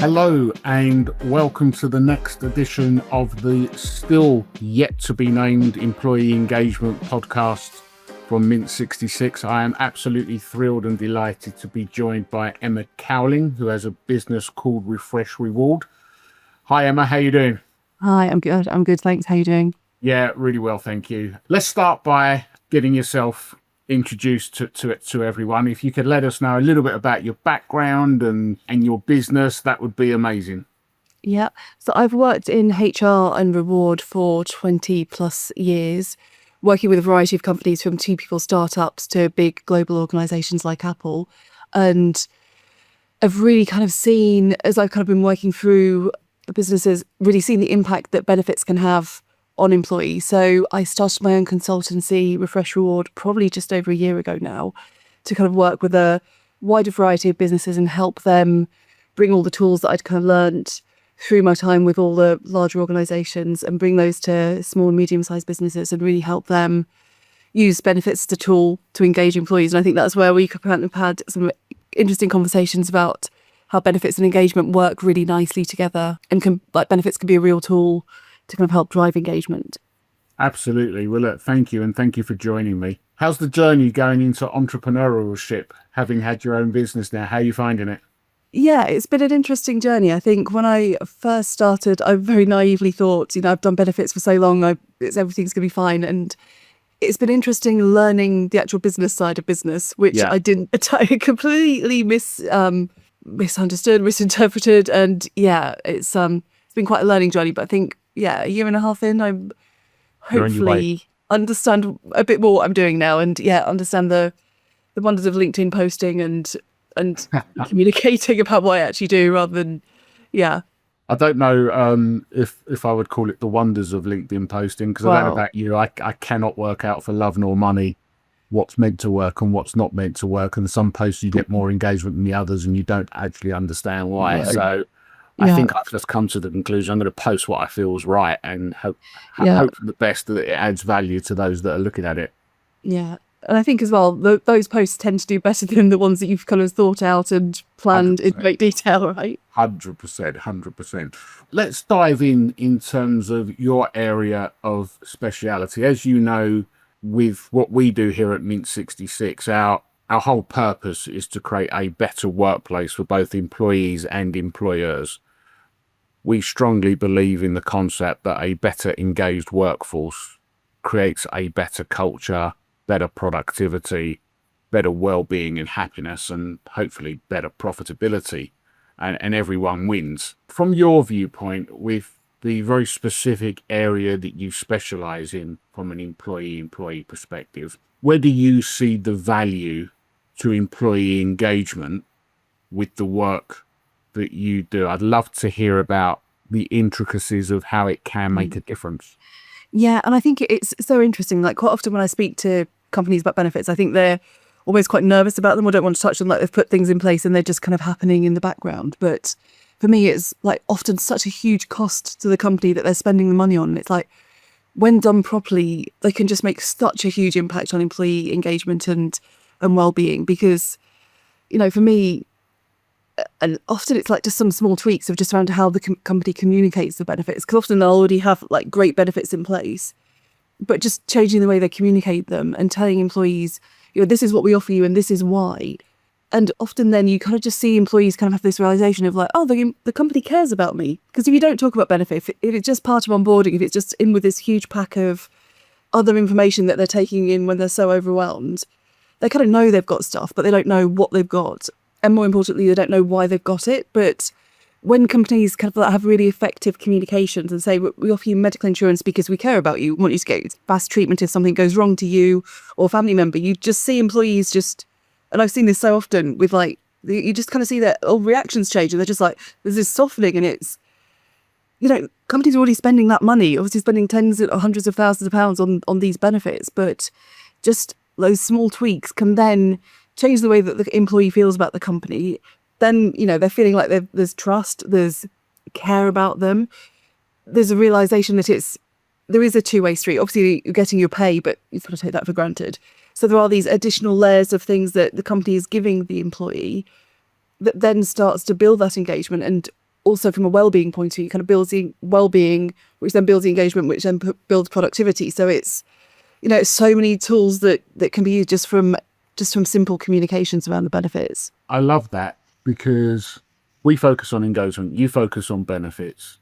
Hello and welcome to the next edition of the still yet to be named Employee Engagement Podcast from Mint 66. I am absolutely thrilled and delighted to be joined by Emma Cowling, who has a business called Refresh Reward. Hi Emma, how you doing? Hi, I'm good. Thanks. How you doing? Yeah, really well, thank you. Let's start by getting yourself introduced to everyone. If you could let us know a little bit about your background and your business, that would be amazing. Yeah. So I've worked in HR and reward for 20 plus years, working with a variety of companies from two people startups to big global organizations like Apple. And I've really kind of seen, as I've kind of been working through the businesses, really seen the impact that benefits can have on employees. So I started my own consultancy, Refresh Reward, probably just over a year ago now, to kind of work with a wider variety of businesses and help them bring all the tools that I'd kind of learned through my time with all the larger organizations and bring those to small and medium-sized businesses and really help them use benefits as a tool to engage employees. And I think that's where we kind of had some interesting conversations about how benefits and engagement work really nicely together, and benefits can be a real tool to kind of help drive engagement. Absolutely. Well, look, thank you. And thank you for joining me. How's the journey going into entrepreneurship, having had your own business now? How are you finding it? Yeah, it's been an interesting journey. I think when I first started, I very naively thought, I've done benefits for so long, everything's going to be fine. And it's been interesting learning the actual business side of business, which I completely misunderstood, misinterpreted. And it's been quite a learning journey. But I think, a year and a half in, I'm hopefully understand a bit more what I'm doing now, and understand the wonders of LinkedIn posting and communicating about what I actually do rather than, I don't know if I would call it the wonders of LinkedIn posting, because I don't know about you, I cannot work out for love nor money what's meant to work and what's not meant to work. And some posts you get more engagement than the others and you don't actually understand why. Right. So I think I've just come to the conclusion I'm going to post what I feel is right and hope for the best that it adds value to those that are looking at it. Yeah. And I think as well, those posts tend to do better than the ones that you've kind of thought out and planned 100%. In great detail, right? 100%. Let's dive in terms of your area of speciality. As you know, with what we do here at Mint 66, our whole purpose is to create a better workplace for both employees and employers. We strongly believe in the concept that a better engaged workforce creates a better culture, better productivity, better well-being and happiness, and hopefully better profitability, and everyone wins. From your viewpoint, with the very specific area that you specialize in from an employee perspective, where do you see the value to employee engagement with the work that you do? I'd love to hear about the intricacies of how it can make a difference. Yeah, and I think it's so interesting. Like, quite often when I speak to companies about benefits, I think they're always quite nervous about them or don't want to touch them, like they've put things in place and they're just kind of happening in the background. But for me, it's like often such a huge cost to the company that they're spending the money on. It's like, when done properly, they can just make such a huge impact on employee engagement and well-being. Because, for me, and often it's like just some small tweaks of just around how the company communicates the benefits, because often they'll already have like great benefits in place, but just changing the way they communicate them and telling employees, this is what we offer you and this is why. And often then you kind of just see employees kind of have this realization of like, oh, the company cares about me. Because if you don't talk about benefit, if it's just part of onboarding, if it's just in with this huge pack of other information that they're taking in when they're so overwhelmed, they kind of know they've got stuff, but they don't know what they've got. And more importantly, they don't know why they've got it. But when companies kind of have really effective communications and say, we offer you medical insurance because we care about you, we want you to get fast treatment if something goes wrong to you or a family member, you just see employees and I've seen this so often with you just kind of see their reactions change and they're just like, there's this softening, and it's, companies are already spending that money, obviously spending tens or hundreds of thousands of pounds on these benefits, but just those small tweaks can then change the way that the employee feels about the company. Then, they're feeling like there's trust, there's care about them. There's a realization that there is a two-way street. Obviously, you're getting your pay, but you've got to take that for granted. So there are these additional layers of things that the company is giving the employee that then starts to build that engagement. And also from a well-being point of view, kind of builds the well-being, which then builds the engagement, which then builds productivity. So it's, it's so many tools that can be used just from simple communications around the benefits. I love that, because we focus on engagement, you focus on benefits,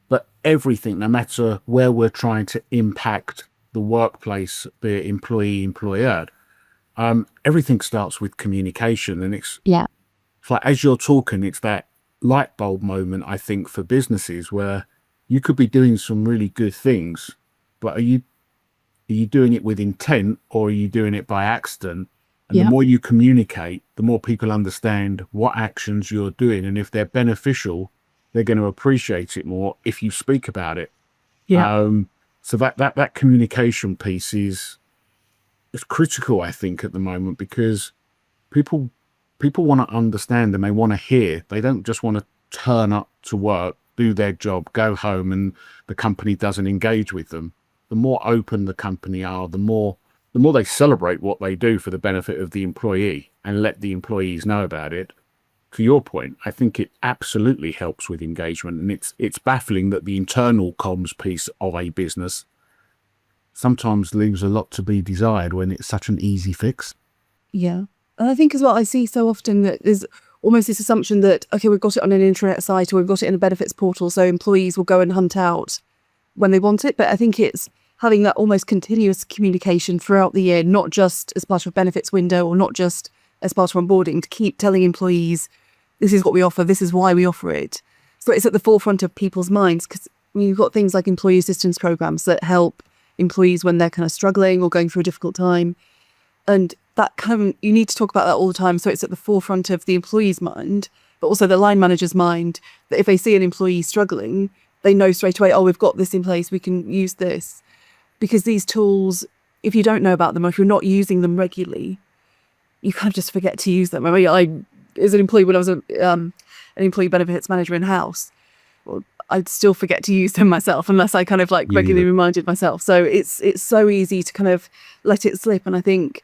but everything, no matter where we're trying to impact the workplace, be it employee, employer, everything starts with communication. And it's like, as you're talking, it's that light bulb moment, I think, for businesses where you could be doing some really good things, but are you doing it with intent, or are you doing it by accident? And the more you communicate, the more people understand what actions you're doing. And if they're beneficial, they're going to appreciate it more if you speak about it. So that communication piece is critical, I think, at the moment, because people want to understand and they want to hear. They don't just want to turn up to work, do their job, go home, and the company doesn't engage with them. The more open the company are, the more they celebrate what they do for the benefit of the employee and let the employees know about it. To your point, I think it absolutely helps with engagement, and it's baffling that the internal comms piece of a business sometimes leaves a lot to be desired when it's such an easy fix. Yeah. And I think as well, I see so often that there's almost this assumption that, okay, we've got it on an intranet site or we've got it in a benefits portal, so employees will go and hunt out when they want it. But I think it's having that almost continuous communication throughout the year, not just as part of a benefits window or not just as part of onboarding, to keep telling employees, this is what we offer, this is why we offer it. So it's at the forefront of people's minds, because you've got things like employee assistance programs that help employees when they're kind of struggling or going through a difficult time. And that you need to talk about that all the time. So it's at the forefront of the employee's mind, but also the line manager's mind, that if they see an employee struggling, they know straight away, oh, we've got this in place, we can use this. Because these tools, if you don't know about them, or if you're not using them regularly, you kind of just forget to use them. I mean, as an employee, when I was an employee benefits manager in-house, well, I'd still forget to use them myself unless I kind of regularly reminded myself. So it's so easy to kind of let it slip. And I think,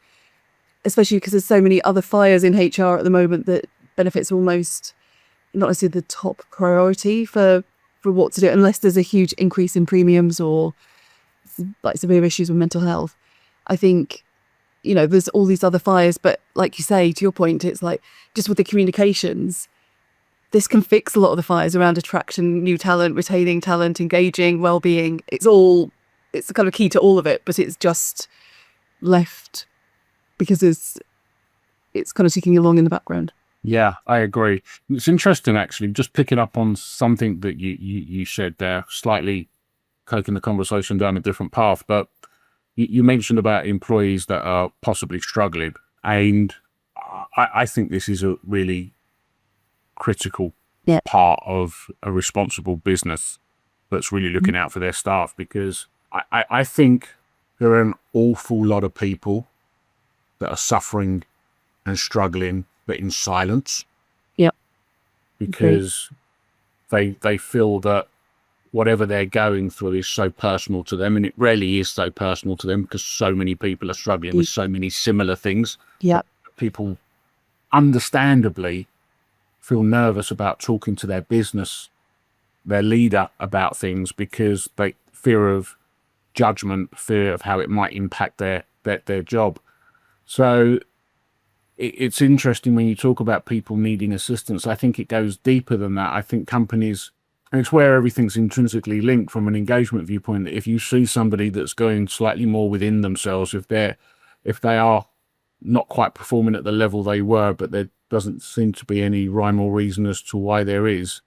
especially because there's so many other fires in HR at the moment, that benefits are almost not necessarily the top priority for what to do, unless there's a huge increase in premiums or severe issues with mental health. I think, there's all these other fires, but like you say, to your point, it's like just with the communications, this can fix a lot of the fires around attraction, new talent, retaining talent, engaging, well-being. It's the kind of key to all of it, but it's just left because it's kind of ticking along in the background. Yeah, I agree. It's interesting, actually, just picking up on something that you said there, slightly taking the conversation down a different path, but you mentioned about employees that are possibly struggling, and I think this is a really critical part of a responsible business that's really looking out for their staff, because I think there are an awful lot of people that are suffering and struggling, but in silence. Because they feel that whatever they're going through is so personal to them, and it really is so personal to them because so many people are struggling with so many similar things. People understandably feel nervous about talking to their business, their leader, about things because they fear of judgment, fear of how it might impact their job. So it's interesting when you talk about people needing assistance. I think it goes deeper than that. I think companies, and it's where everything's intrinsically linked from an engagement viewpoint, that if you see somebody that's going slightly more within themselves, if they are not quite performing at the level they were, but there doesn't seem to be any rhyme or reason as to why there is,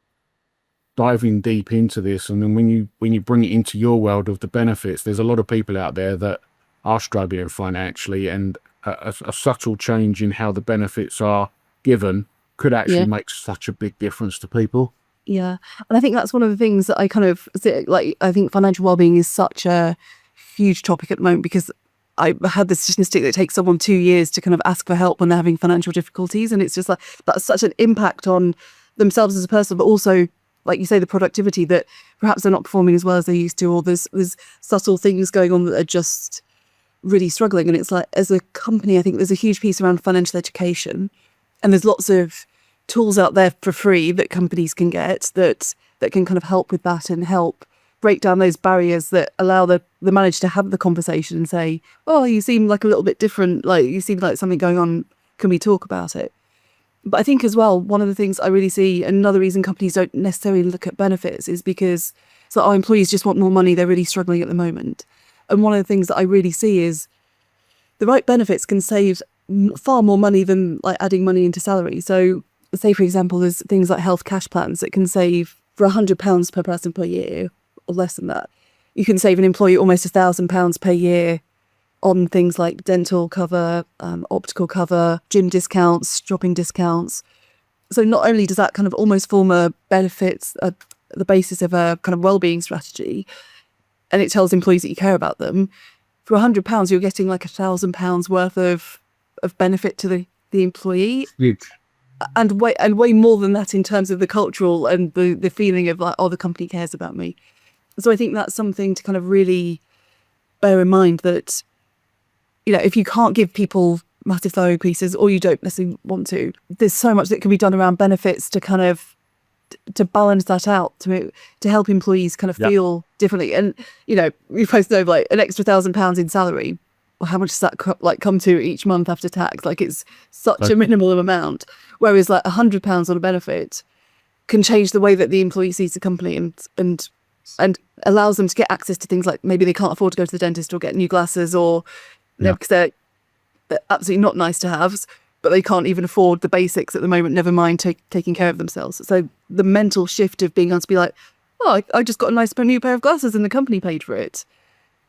diving deep into this. And then when you bring it into your world of the benefits, there's a lot of people out there that are struggling financially, and a subtle change in how the benefits are given could actually make such a big difference to people. Yeah. And I think that's one of the things that I kind of I think financial wellbeing is such a huge topic at the moment, because I had this statistic that it takes someone 2 years to kind of ask for help when they're having financial difficulties. And it's just like, that's such an impact on themselves as a person, but also, like you say, the productivity, that perhaps they're not performing as well as they used to, or there's subtle things going on that are just really struggling. And it's like, as a company, I think there's a huge piece around financial education, and there's lots of tools out there for free that companies can get that can kind of help with that and help break down those barriers that allow the manager to have the conversation and say, oh, you seem like a little bit different, like you seem like something going on, can we talk about it? But I think as well, one of the things I really see, another reason companies don't necessarily look at benefits is because our employees just want more money, they're really struggling at the moment. And one of the things that I really see is the right benefits can save far more money than like adding money into salary. So say, for example, there's things like health cash plans that can save for £100 per person per year, or less than that. You can save an employee almost £1,000 per year on things like dental cover, optical cover, gym discounts, shopping discounts. So not only does that kind of almost form a benefits, the basis of a kind of wellbeing strategy, and it tells employees that you care about them, for £100, you're getting like £1,000 worth of benefit to the employee. Huge. And way more than that in terms of the cultural and the feeling of like, oh, the company cares about me. So I think that's something to kind of really bear in mind, that, you know, if you can't give people massive salary increases or you don't necessarily want to, there's so much that can be done around benefits to kind of to balance that out, to help employees kind of feel differently. And, you know, we both know like an extra £1,000 in salary, well, how much does that come to each month after tax? Like it's such a minimal amount. Whereas like £100 on a benefit can change the way that the employee sees the company and allows them to get access to things like maybe they can't afford to go to the dentist or get new glasses, or you know, because they're absolutely not nice to have, but they can't even afford the basics at the moment, never mind taking care of themselves. So the mental shift of being able to be like, oh, I just got a nice new pair of glasses and the company paid for it.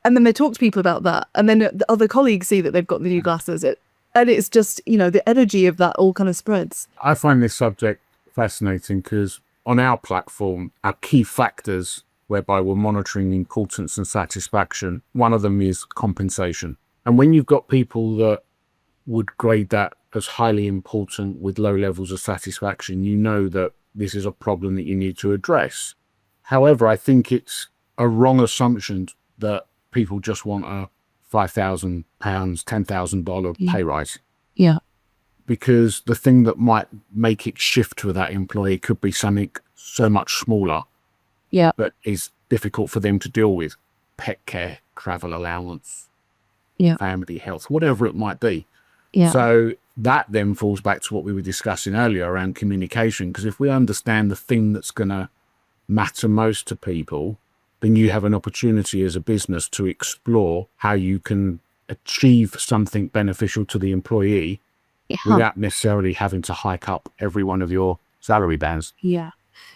And then they talk to people about that. And then the other colleagues see that they've got the new glasses. And it's just, you know, the energy of that all kind of spreads. I find this subject fascinating because on our platform, our key factors whereby we're monitoring importance and satisfaction, one of them is compensation. And when you've got people that would grade that as highly important with low levels of satisfaction, you know that this is a problem that you need to address. However, I think it's a wrong assumption that people just want a £5,000, $10,000 pay rise. Yeah. Because the thing that might make it shift for that employee could be something so much smaller. Yeah. But is difficult for them to deal with. Pet care, travel allowance, family health, whatever it might be. Yeah. So that then falls back to what we were discussing earlier around communication. Because if we understand the thing that's going to matter most to people, then you have an opportunity as a business to explore how you can achieve something beneficial to the employee without necessarily having to hike up every one of your salary bands. Yeah.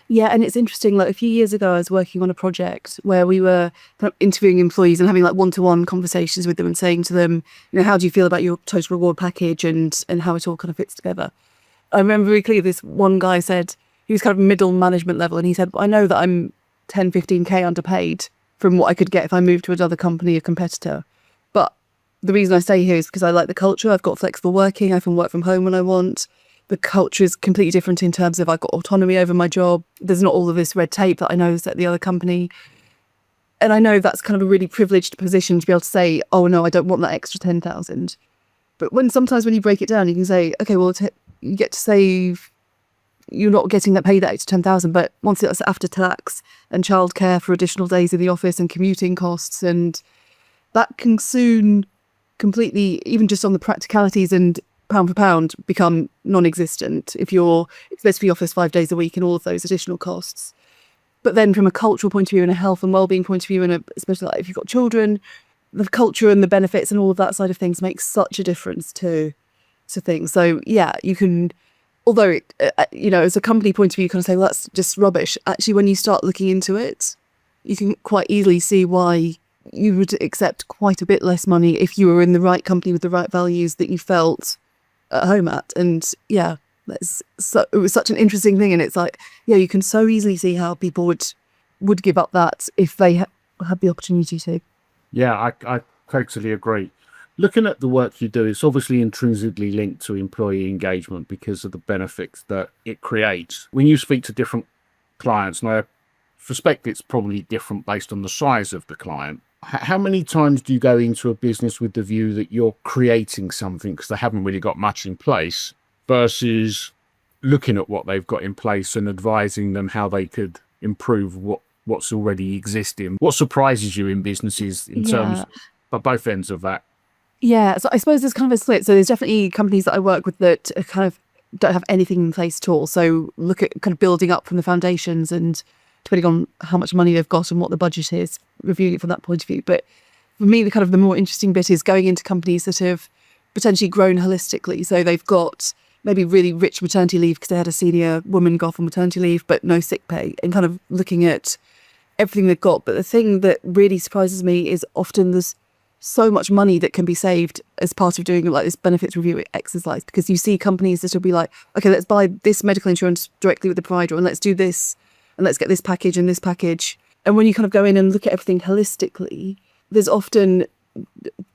Yeah, and it's interesting, like a few years ago, I was working on a project where we were kind of interviewing employees and having like one-to-one conversations with them and saying to them, you know, how do you feel about your total reward package and how it all kind of fits together? I remember very clearly this one guy said, he was kind of middle management level, and he said, I know that I'm 10, 15K underpaid from what I could get if I moved to another company, a competitor. But the reason I stay here is because I like the culture. I've got flexible working. I can work from home when I want. The culture is completely different in terms of I've got autonomy over my job. There's not all of this red tape that I know is at the other company. And I know that's kind of a really privileged position to be able to say, oh no, I don't want that extra 10,000. But sometimes when you break it down, you can say, okay, well, you get to save, you're not getting that paid that extra 10,000, but once it's after tax and childcare for additional days in the office and commuting costs, and that can soon completely, even just on the practicalities and pound for pound, become non-existent if you're supposed to be office 5 days a week and all of those additional costs. But then from a cultural point of view and a health and wellbeing point of view, and especially like if you've got children, the culture and the benefits and all of that side of things makes such a difference to things. So yeah, you can, although you know, as a company point of view, you kind of say, well, that's just rubbish. Actually, when you start looking into it, you can quite easily see why you would accept quite a bit less money if you were in the right company with the right values that you felt at home at. And yeah, it was such an interesting thing. And it's like, yeah, you can so easily see how people would give up that if they had the opportunity to. Yeah, I totally agree. Looking at the work you do, it's obviously intrinsically linked to employee engagement because of the benefits that it creates. When you speak to different clients, and I suspect it's probably different based on the size of the client, how many times do you go into a business with the view that you're creating something because they haven't really got much in place, versus looking at what they've got in place and advising them how they could improve what's already existing. What surprises you in businesses in terms Yeah. of both ends of that? Yeah, so I suppose there's kind of a split. So there's definitely companies that I work with that are kind of don't have anything in place at all. So look at kind of building up from the foundations and depending on how much money they've got and what the budget is, reviewing it from that point of view. But for me, the more interesting bit is going into companies that have potentially grown holistically. So they've got maybe really rich maternity leave because they had a senior woman go off on maternity leave, but no sick pay, and kind of looking at everything they've got. But the thing that really surprises me is often there's so much money that can be saved as part of doing like this benefits review exercise, because you see companies that will be like, okay, let's buy this medical insurance directly with the provider and let's do this and let's get this package and this package. And when you kind of go in and look at everything holistically, there's often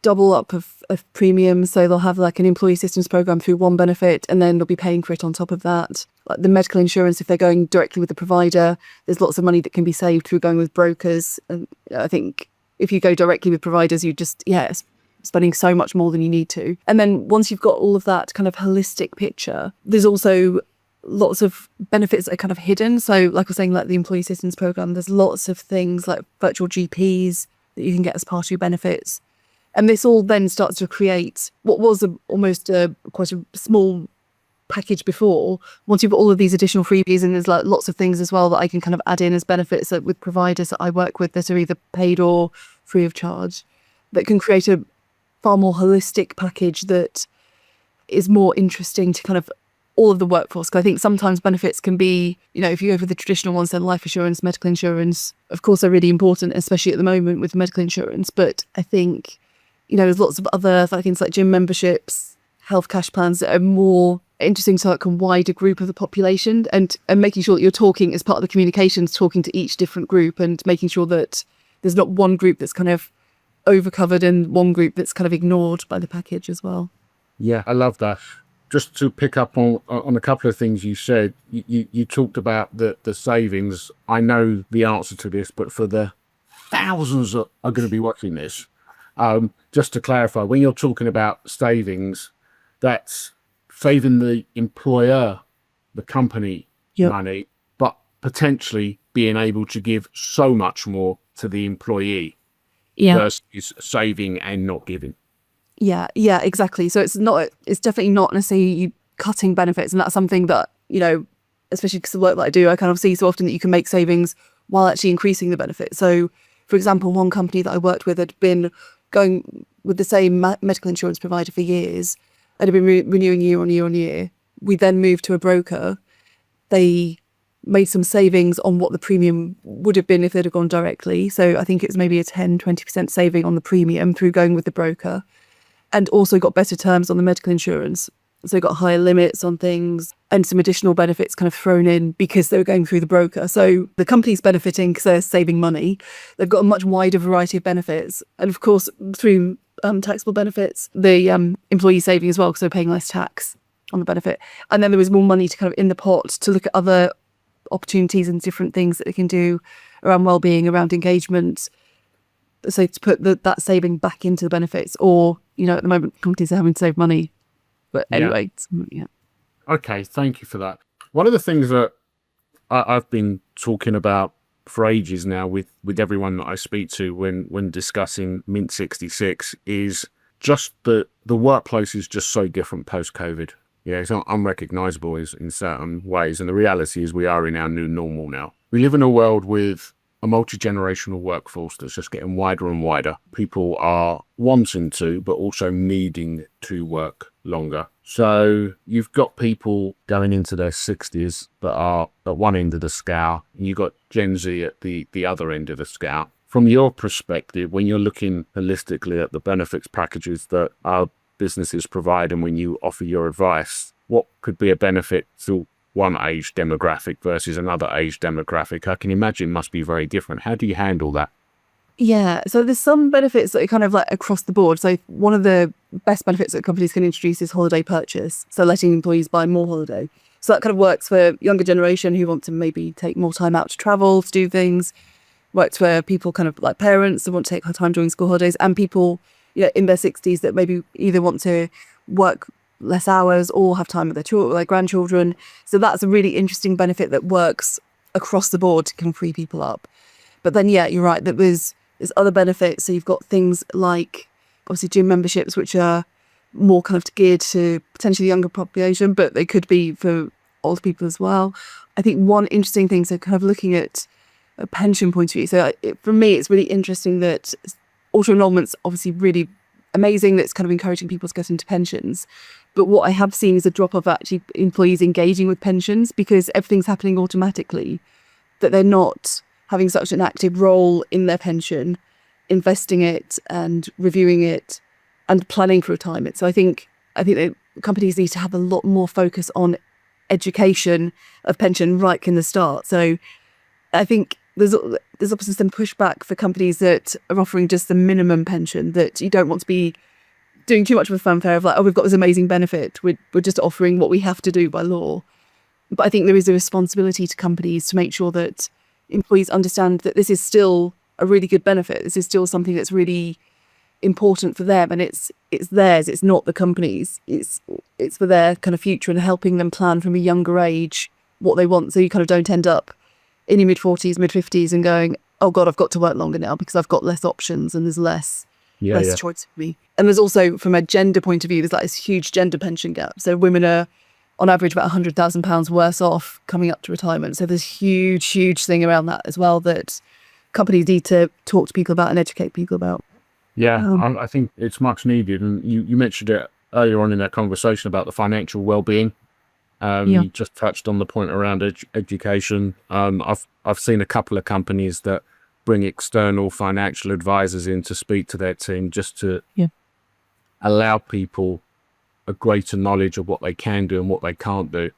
double up of premiums. So they'll have like an employee assistance program through one benefit and then they'll be paying for it on top of that. Like the medical insurance, if they're going directly with the provider, there's lots of money that can be saved through going with brokers. And I think if you go directly with providers, you just, spending so much more than you need to. And then once you've got all of that kind of holistic picture, there's also lots of benefits that are kind of hidden. So like I was saying, like the employee assistance program, there's lots of things like virtual GPs that you can get as part of your benefits. And this all then starts to create what was almost quite a small package before. Once you've got all of these additional freebies, and there's like lots of things as well that I can kind of add in as benefits that with providers that I work with that are either paid or free of charge, that can create a far more holistic package that is more interesting to kind of all of the workforce. Because I think sometimes benefits can be, if you go for the traditional ones, then life insurance, medical insurance, of course, are really important, especially at the moment with medical insurance. But I think, there's lots of other things like gym memberships, health cash plans that are more interesting to like a wider group of the population, and making sure that you're talking as part of the communications, talking to each different group and making sure that there's not one group that's kind of overcovered and one group that's kind of ignored by the package as well. Yeah, I love that. Just to pick up on a couple of things you said, you talked about the savings. I know the answer to this, but for the thousands that are going to be watching this, just to clarify, when you're talking about savings, that's saving the employer, the company, money, but potentially being able to give so much more to the employee versus saving and not giving. Yeah, exactly. So it's definitely not necessarily you cutting benefits. And that's something that, especially because of the work that I do, I kind of see so often that you can make savings while actually increasing the benefit. So, for example, one company that I worked with had been going with the same medical insurance provider for years and had been renewing year on year on year. We then moved to a broker. They made some savings on what the premium would have been if they'd have gone directly. So I think it was maybe a 10-20% saving on the premium through going with the broker, and also got better terms on the medical insurance. So got higher limits on things and some additional benefits kind of thrown in because they were going through the broker. So the company's benefiting because they're saving money. They've got a much wider variety of benefits. And of course, through taxable benefits, the employee saving as well, because they're paying less tax on the benefit. And then there was more money to kind of in the pot to look at other opportunities and different things that they can do around wellbeing, around engagement. So to put that saving back into the benefits, or, at the moment companies are having to save money. But anyway, yeah. Okay, thank you for that. One of the things that I've been talking about for ages now with everyone that I speak to when discussing Mint 66 is just the workplace is just so different post-COVID. Yeah, it's unrecognizable in certain ways. And the reality is we are in our new normal now. We live in a world with a multi-generational workforce that's just getting wider and wider. People are wanting to, but also needing to work longer. So you've got people going into their 60s that are at one end of the scale, and you've got Gen Z at the other end of the scale. From your perspective, when you're looking holistically at the benefits packages that our businesses provide, and when you offer your advice, what could be a benefit to one age demographic versus another age demographic? I can imagine must be very different. How do you handle that? Yeah, so there's some benefits that are kind of like across the board. So one of the best benefits that companies can introduce is holiday purchase. So letting employees buy more holiday. So that kind of works for younger generation who want to maybe take more time out to travel, to do things. Works for people kind of like parents that want to take time during school holidays, and people in their 60s that maybe either want to work less hours or have time with their grandchildren. So that's a really interesting benefit that works across the board to can free people up. But then, yeah, you're right, that there's other benefits. So you've got things like obviously gym memberships, which are more kind of geared to potentially younger population, but they could be for older people as well. I think one interesting thing, so kind of looking at a pension point of view. So for me, it's really interesting that auto enrollment's obviously really amazing. That's kind of encouraging people to get into pensions. But what I have seen is a drop of actually employees engaging with pensions because everything's happening automatically, that they're not having such an active role in their pension, investing it and reviewing it and planning for retirement. So I think that companies need to have a lot more focus on education of pension right from the start. So I think there's obviously some pushback for companies that are offering just the minimum pension, that you don't want to be doing too much of a fanfare of like, oh, we've got this amazing benefit. We're just offering what we have to do by law. But I think there is a responsibility to companies to make sure that employees understand that this is still a really good benefit. This is still something that's really important for them, and it's theirs. It's not the company's. It's for their kind of future and helping them plan from a younger age what they want. So you kind of don't end up in your mid-40s, mid-50s and going, oh God, I've got to work longer now because I've got less options and there's less choice for me. And there's also, from a gender point of view, there's like this huge gender pension gap. So women are on average about £100,000 worse off coming up to retirement. So there's huge thing around that as well that companies need to talk to people about and educate people about. Yeah, I think it's much needed. And you mentioned it earlier on in that conversation about the financial well-being. You just touched on the point around education. I've seen a couple of companies that bring external financial advisors in to speak to their team just to allow people a greater knowledge of what they can do and what they can't do.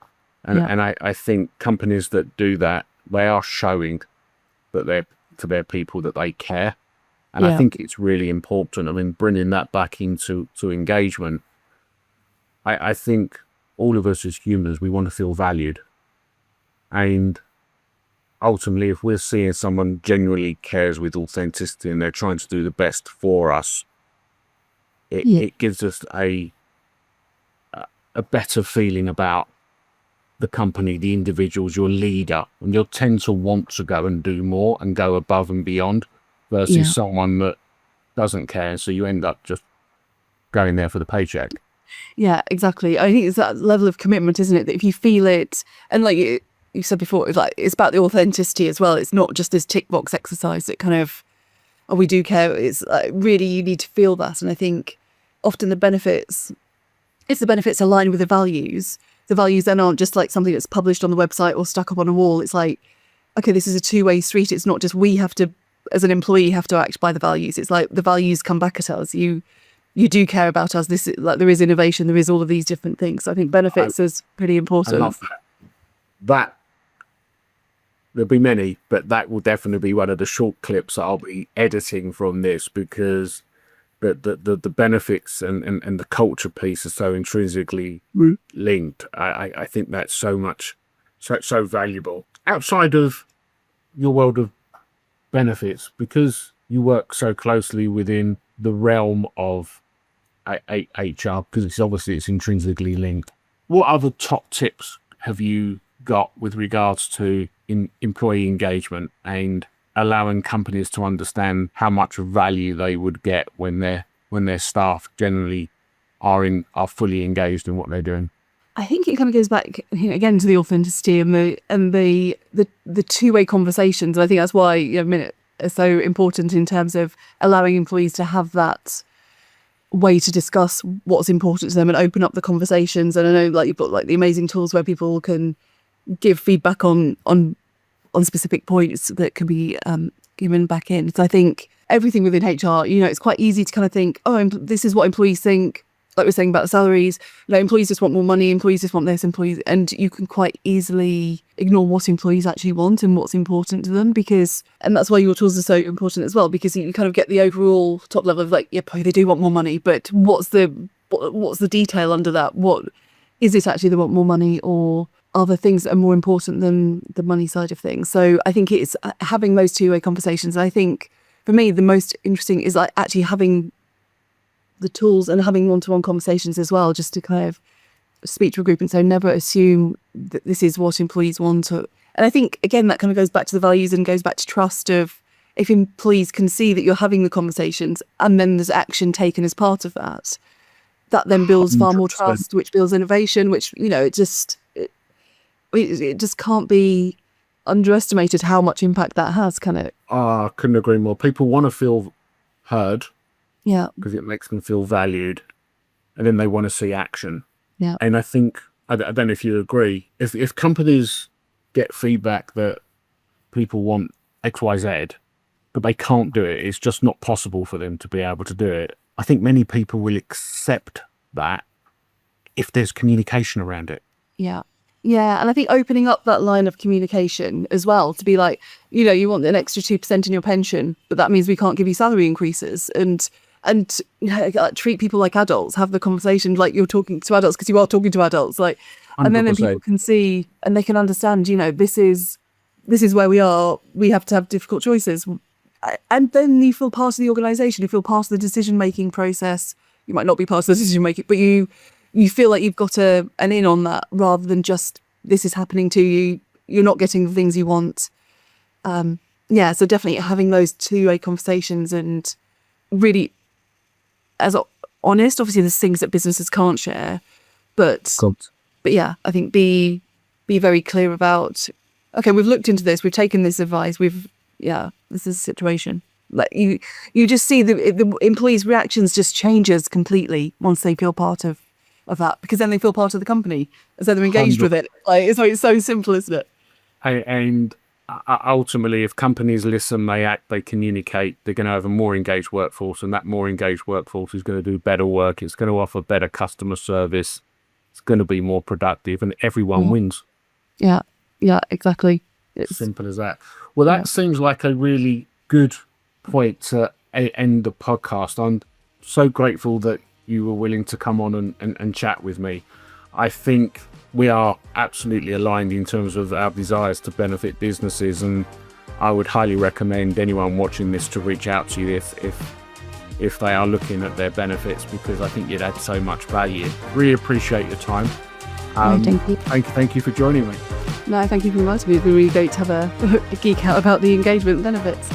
And I think companies that do that, they are showing that they're to their people that they care. And I think it's really important. I mean, bringing that back into engagement, I think all of us as humans, we want to feel valued. And ultimately, if we're seeing someone genuinely cares with authenticity and they're trying to do the best for us, it gives us a better feeling about the company, the individuals, your leader, and you'll tend to want to go and do more and go above and beyond versus someone that doesn't care. So you end up just going there for the paycheck. Yeah, exactly. I think it's that level of commitment, isn't it? That if you feel it, and like you said before, it's about the authenticity as well. It's not just this tick box exercise that kind of, oh, we do care. It's like, really, you need to feel that. And I think often the benefits align with the values. The values then aren't just like something that's published on the website or stuck up on a wall. It's like, okay, this is a two-way street. It's not just we have to, as an employee, have to act by the values. It's like the values come back at us. You do care about us. This is like, there is innovation. There is all of these different things. So I think benefits is pretty important. I love that. There'll be many, but that will definitely be one of the short clips I'll be editing from this, because the benefits and the culture piece are so intrinsically linked. I think that's so valuable. Outside of your world of benefits, because you work so closely within the realm of HR, because it's intrinsically linked. What other top tips have you got with regards to employee engagement and allowing companies to understand how much value they would get when their staff generally are fully engaged in what they're doing? I think it kind of goes back again to the authenticity and the two-way conversations. And I think that's why Minute are so important in terms of allowing employees to have that way to discuss what's important to them and open up the conversations. And I know like you've got like the amazing tools where people can give feedback on specific points that can be given back in. So I think everything within HR, it's quite easy to kind of think, oh, this is what employees think. Like we're saying about the salaries, employees just want more money, employees just want this, and you can quite easily ignore what employees actually want and what's important to them, and that's why your tools are so important as well, because you kind of get the overall top level of like, yep, they do want more money, but what's the detail under that? What is it actually they want more money, or are there things that are more important than the money side of things? So I think it's having those two-way conversations. I think for me, the most interesting is like actually having the tools and having one-to-one conversations as well, just to kind of speak to a group and say, never assume that this is what employees want. And I think, again, that kind of goes back to the values and goes back to trust of, if employees can see that you're having the conversations and then there's action taken as part of that, that then builds far more 100%. trust, which builds innovation, which, it just can't be underestimated how much impact that has, can it? I couldn't agree more. People want to feel heard Yeah. because it makes them feel valued, and then they want to see action. Yeah. And I think, I don't know if you agree, if companies get feedback that people want X, Y, Z, but they can't do it, it's just not possible for them to be able to do it, I think many people will accept that if there's communication around it. Yeah. Yeah. And I think opening up that line of communication as well, to be like, you want an extra 2% in your pension, but that means we can't give you salary increases. And treat people like adults, have the conversation like you're talking to adults, because you are talking to adults. Like, and then 100%. people can see and they can understand, this is where we are. We have to have difficult choices. And then you feel part of the organisation. You feel part of the decision-making process. You might not be part of the decision-making, but you feel like you've got an in on that, rather than just, this is happening to you. You're not getting the things you want. So definitely having those two-way conversations and really, as honest, obviously there's things that businesses can't share, but yeah, I think be very clear about, okay, we've looked into this, we've taken this advice, this is a situation. Like you just see the employees' reactions just changes completely once they feel part of that, because then they feel part of the company, so they're engaged with it. Like it's so simple, isn't it? And ultimately, if companies listen, they act, they communicate, they're going to have a more engaged workforce, and that more engaged workforce is going to do better work. It's going to offer better customer service. It's going to be more productive, and everyone wins. Yeah, exactly. It's simple as that. Well, that seems like a really good point to end the podcast. I'm so grateful that you were willing to come on and chat with me. I think we are absolutely aligned in terms of our desires to benefit businesses, and I would highly recommend anyone watching this to reach out to you if they are looking at their benefits, because I think you'd add so much value. Really appreciate your time. Thank you. Thank you for joining me. No, thank you for inviting me. It's been really great to have a geek out about the engagement benefits.